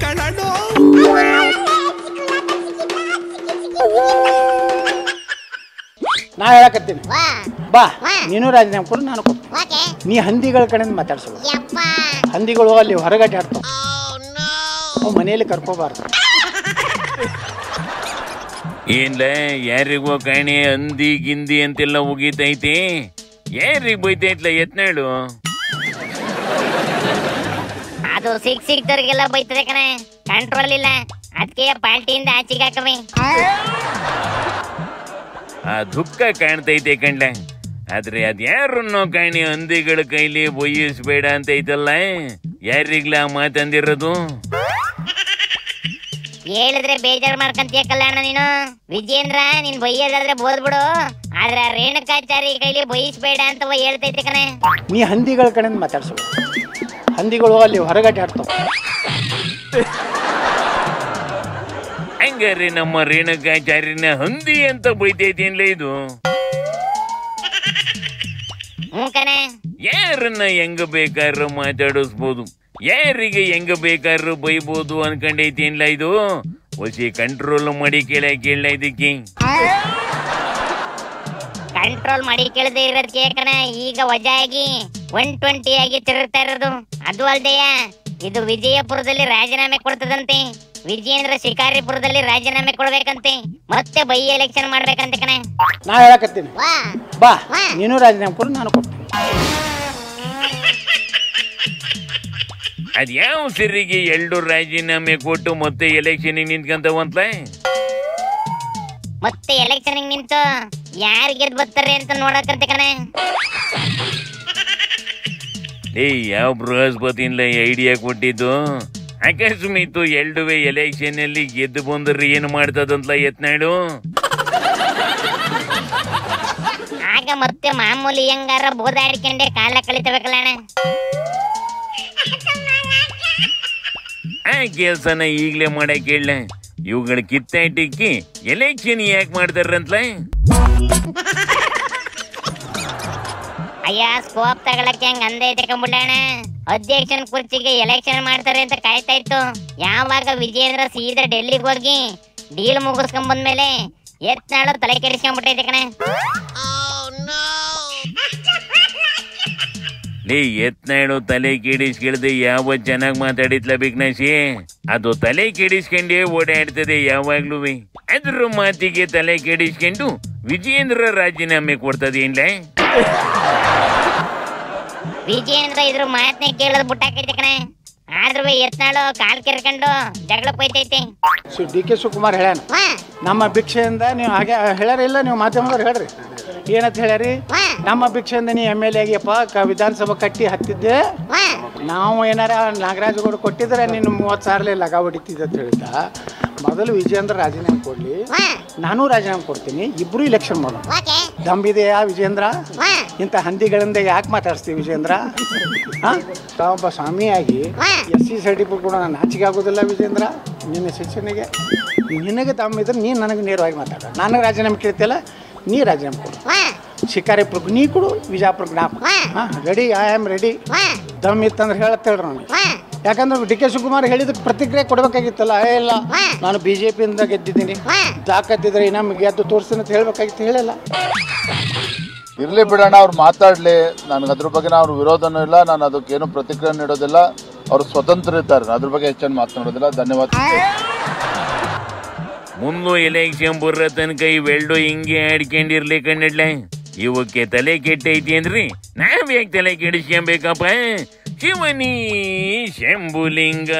ಕೇಳಲು ನಾ ಹೇಳಕತ್ತೀನಿ ಬಾ ನೀನು ರಾಜೀನಾಮೆ ಕೊಡು ನಾನು ಕೊಡ್ತೀನಿ ನೀ ಹಂದಿಗಳ ಕಡೆಯಿಂದ ಮಾತಾಡ್ಸೋದು ಹಂದಿಗಳು ಅಲ್ಲಿ ಹೊರಗಡೆ ಆಡ್ತಾವ ಅವು ಮನೆಯಲ್ಲಿ ಕರ್ಕೋಬಾರ್ದು ಏನ್ಲ ಯಾರಿಗೋ ಕಾಣೆ ಹಂದಿ ಗಿಂದಿ ಅಂತೆಲ್ಲ ಉಗೀತೈತಿ ಯಾರಿಗ್ ಬೈತೈತ್ಲ ಯತ್ನಾಳು ಅದು ಸಿಕ್ತವ್ರಿಗೆಲ್ಲ ಬೈತದೆ ಕಣ ಕಂಟ್ರೋಲ್ ಇಲ್ಲ ಅದಕ್ಕೆ ಪಾರ್ಟಿಯಿಂದ ಆಚೆಗೆ ಹಾಕವೆ ಆ ದುಃಖ ಕಾಣ್ತೈತೆ ಕಂಡ ಆದ್ರೆ ಅದ್ಯಾರನ್ನೋ ಕಾಣಿ ಹಂದಿಗಳ ಕೈಲಿ ಬೊಯ್ಯಿಸ್ಬೇಡ ಅಂತ ಐತಲ್ಲ ಯಾರಿಗ್ಲ ಮಾತಂದಿರೋದು ಹೇಳಿದ್ರೆ ಬೇಜಾರು ಮಾಡ್ಕಂತೀಯ ಕಲ್ಯಾಣ ನೀನು ವಿಜೇಂದ್ರ ನೀನ್ ಬೈಯೋದಾದ್ರೆ ಬೋದ್ಬಿಡು ಆದ್ರೆ ರೇಣುಕಾಚಾರಿ ಕೈಲಿ ಬೈಸ್ಬೇಡ ಅಂತ ಹೇಳ್ತೈತೆ ಕಣೆ ನೀ ಹಂದಿಗಳ ಕಡೆಯಿಂದ ಮಾತಾಡ್ಸೋದು ಹಂದಿಗಳು ಅಲ್ಲಿ ಹೊರಗಡೆ ಆಡ್ತಾವ ಹಂಗಾರೆ ನಮ್ಮ ರೇಣುಕಾಚಾರ್ಯನ ಹಂದಿ ಅಂತ ಬೈತೈತೇನ್ಲ ಇದು ಯಾರನ್ನ ಹೆಂಗ ಬೇಕಾದ್ರೂ ಮಾತಾಡಿಸ್ಬೋದು ಯಾರಿಗೆ ಹೆಂಗ ಬೇಕಾದ್ರೂ ಬೈಬೋದು ಅನ್ಕೊಂಡೈತೇನ್ಲ ಇದು ಹೊಸಿ ಕಂಟ್ರೋಲ್ ಮಾಡಿ ಕೇಳ ಇದಕ್ಕೆ ಕಂಟ್ರೋಲ್ ಮಾಡಿ ಕೇಳದೆ ಇರೋದಕ್ಕೆ ಕಣ ಈಗ ವಜಾಗಿ 120 ಆಗಿ ತಿರುಗ್ತಾ ಇರೋದು ಅದು ಅಲ್ದೆಯ ಇದು ವಿಜಯಪುರದಲ್ಲಿ ರಾಜೀನಾಮೆ ಕೊಡ್ತದಂತೆ ವಿಜೇಂದ್ರ ಶಿಕಾರಿಪುರದಲ್ಲಿ ರಾಜೀನಾಮೆ ಕೊಡ್ಬೇಕಂತೆ ಮತ್ತೆ ಬೈ ಎಲೆಕ್ಷನ್ ಮಾಡ್ಬೇಕಂತೆ ಕಣ ನಾ ಹೇಳಕತ್ತೀನಿ ಬಾ ನೀನು ರಾಜೀನಾಮೆ ಕೊಡು ನಾನು ಕೊಡ್ತೀನಿ ಅದ್ಯಾವ ಸಿರಿಗೆ 2 ರಾಜೀನಾಮೆ ಕೊಟ್ಟು ಮತ್ತೆ ಎಲೆಕ್ಷನ್ ನಿಂತ್ಕಂತವಂತ ಮತ್ತೆ ಎಲೆಕ್ಷನ್ ನಿಂತು ಯಾರು ಗೆದ್ದು ಬರ್ತಾರೆ ಅಂತ ನೋಡಕಂತೆ ಕಣ ಯಾವ ಬೃಹಸ್ಪತಿಯಿಂದ ಐಡಿಯಾ ಕೊಟ್ಟಿದ್ದು ಅಕಸ್ಮಿತ್ತು 2 ಎಲೆಕ್ಷನ್ ಅಲ್ಲಿ ಗೆದ್ದು ಬಂದ್ರೆ ಏನು ಮಾಡ್ತದಂತ ಯತ್ನಾಡು ಆಗ ಮತ್ತೆ ಮಾಮೂಲಿ ಹೆಂಗಾರ ಬೋದಾಡ್ಕೊಂಡೆ ಕಾಲ ಕಳಿತಬೇಕಲ್ಲ ಆ ಕೆಲ್ಸನ ಈಗ್ಲೇ ಮಾಡಕ್ ಹೇಳ ಇವುಗಳ ಕಿತ್ತಾಟಿಕ್ಕಿ ಎಲೆಕ್ಷನ್ ಯಾಕೆ ಮಾಡ್ತಾರಂತಲ ಅಯ್ಯ ಸ್ಕೋಪ್ ತಗೊಳಕ್ಕೆ ಹಂಗ ಅಂದೇ ತಕೊಂಡ್ಬಿಡೋಣ ಅಧ್ಯಕ್ಷನ ಕುರ್ಚಿಗೆ ಎಲೆಕ್ಷನ್ ಮಾಡ್ತಾರೆ ಅಂತ ಕಾಯ್ತಾ ಇತ್ತು ಯಾವಾಗ ವಿಜೇಂದ್ರ ಸೀದಾ ಡೆಲ್ಲಿಗೆ ಹೋಗಿ ಡೀಲ್ ಮುಗಿಸ್ಕೊಂಡ್ ಬಂದ್ಮೇಲೆ ಯತ್ನಾಳು ತಲೆ ಕೆಡಿಸ್ಕೊಂಡ್ಬಿಟ್ಟೈತೆ ಕಣ ಯತ್ನಾಡು ತಲೆ ಕೆಡಿಸ್ಕಿಳ್ದೆ ಯಾವ ಚೆನ್ನಾಗ್ ಮಾತಾಡಿತ್ಲ ಬಿಗ್ನಾಶಿ ಅದು ತಲೆ ಕೆಡಿಸ್ಕೊಂಡೇ ಓಡಾಡ್ತದೆ ಯಾವಾಗ್ಲೂ ಅದ್ರ ಮಾತಿಗೆ ತಲೆ ಕೆಡಿಸ್ಕೊಂಡು ವಿಜೇಂದ್ರ ರಾಜೀನಾಮೆ ಕೊಡ್ತದೆ ಏನ್ಲ ವಿಜೇಂದ್ರ ಇದ್ರ ಮಾತನ್ನ ಕೇಳೋದು ಬುಟ್ಟಾಕೈತೆ ಕಣ ಆದ್ರೂ ಯತ್ನಾಳು ಕಾಲ್ ಕೆರ್ಕೊಂಡು ಜಗಳಕ್ಕೆ ಹೋಯ್ತೈತೆ ಡಿ.ಕೆ. ಶಿವಕುಮಾರ್ ಹೇಳ್ಯಾನ ನಮ್ಮ ಭಿಕ್ಷೆಯಿಂದ ನೀವು ಹಾಗೆ ಹೇಳ್ಯಾರಿಲ್ಲ ನೀವು ಮಾಧ್ಯಮದವ್ರು ಹೇಳ್ರಿ ಏನಂತ ಹೇಳ್ಯಾರಿ ನಮ್ಮ ಭಿಕ್ಷೆಯಿಂದ ನೀ ಎಮ್ ಎಲ್ ಎ ಆಗಿಯಪ್ಪ ವಿಧಾನಸಭಾ ಕಟ್ಟಿ ಹತ್ತಿದ್ದೆ ನಾವು ಏನಾರ ನಾಗರಾಜಗೌಡ ಕೊಟ್ಟಿದ್ರೆ ನೀನು 30,000 ಲಗ ಹೊಡಿತಿದ್ದೆ ಅಂತ ಹೇಳಿದ್ದ ಮೊದಲು ವಿಜೇಂದ್ರ ರಾಜೀನಾಮೆ ಕೊಡ್ಲಿ ನಾನು ರಾಜೀನಾಮೆ ಕೊಡ್ತೀನಿ ಇಬ್ರು ಇಲೆಕ್ಷನ್ ಮಾಡೋಣ ದಮ್ಬಿದೆಯಾ ವಿಜೇಂದ್ರ ಇಂಥ ಹಂದಿಗಳಿಂದ ಯಾಕೆ ಮಾತಾಡ್ಸ್ತೀವಿ ವಿಜೇಂದ್ರ ಒಬ್ಬ ಸ್ವಾಮಿಯಾಗಿ SC ಸರ್ಟಿಫಿಕೇಟ್ ಕೂಡ ನಾನು ನಾಚಿಕೆ ಆಗೋದಿಲ್ಲ ವಿಜೇಂದ್ರ ನಿನ್ನ ಶಿಕ್ಷಣಿಗೆ ನಿನಗೆ ದಮ್ಮಿದ್ರೆ ನೀನು ನನಗೆ ನೇರವಾಗಿ ಮಾತಾಡ ನನಗೆ ರಾಜೀನಾಮೆ ಕೇಳ್ತಿಯಲ್ಲ ನೀ ರಾಜೀನಾಮೆ ಕೊಡು ಶಿಕಾರಿಪುರಕ್ಕೆ ನೀ ಕೊಡು ವಿಜಯಪುರಕ್ಕೆ ನಾ ರೆಡಿ ಐ ಆಮ್ ರೆಡಿ ದಮ್ ಇತ್ತಂದ್ರೆ ಹೇಳತ್ತೇಳ್ರಿ ನಾನು ಯಾಕಂದ್ರೆ ಡಿ.ಕೆ. ಶಿವಕುಮಾರ್ ಹೇಳಿದಕ್ಕೆ ಪ್ರತಿಕ್ರಿಯೆ ಕೊಡ್ಬೇಕಾಗಿತ್ತಲ್ಲ ಇಲ್ಲ ನಾನು BJP-ಯಿಂದ ಗೆದ್ದಿದ್ದೀನಿ ತಾಕತ್ತಿದ್ರೆ ನಮ್ಗೆ ಗೆದ್ದು ತೋರಿಸ್ತೀನಿ ಅಂತ ಹೇಳ್ಬೇಕಾಗಿತ್ತು ಹೇಳಿಲ್ಲ ಇರ್ಲಿ ಬಿಡೋಣ ಅವ್ರು ಮಾತಾಡ್ಲಿ ನನಗೆ ಅದ್ರ ಬಗ್ಗೆ ಅವ್ರ ವಿರೋಧನೂ ಇಲ್ಲ ನಾನು ಅದಕ್ಕೇನು ಪ್ರತಿಕ್ರಿಯೆ ನೀಡೋದಿಲ್ಲ ಅವ್ರು ಸ್ವತಂತ್ರ ಇರ್ತಾರೆ ಅದ್ರ ಬಗ್ಗೆ ಹೆಚ್ಚನ್ನು ಮಾತನಾಡೋದಿಲ್ಲ ಧನ್ಯವಾದ ಮುಂದೆ ಎಲೆಕ್ಷನ್ ಬರೋ ತನಕ ಇವೆರಡು ಹಿಂಗೆ ಆಡ್ಕೊಂಡಿರ್ಲಿ ಕಣ್ಣಿಡ್ಲ ಇವಕ್ಕೆ ತಲೆ ಕೆಟ್ಟೈತಿ ಅಂದ್ರಿ ನಾವ್ ಯಾಕೆ ತಲೆ ಕೆಡಿಸ್ಕೊಂಬೇಕಪ್ಪ ಶಿವನಿ ಶಂಭುಲಿಂಗ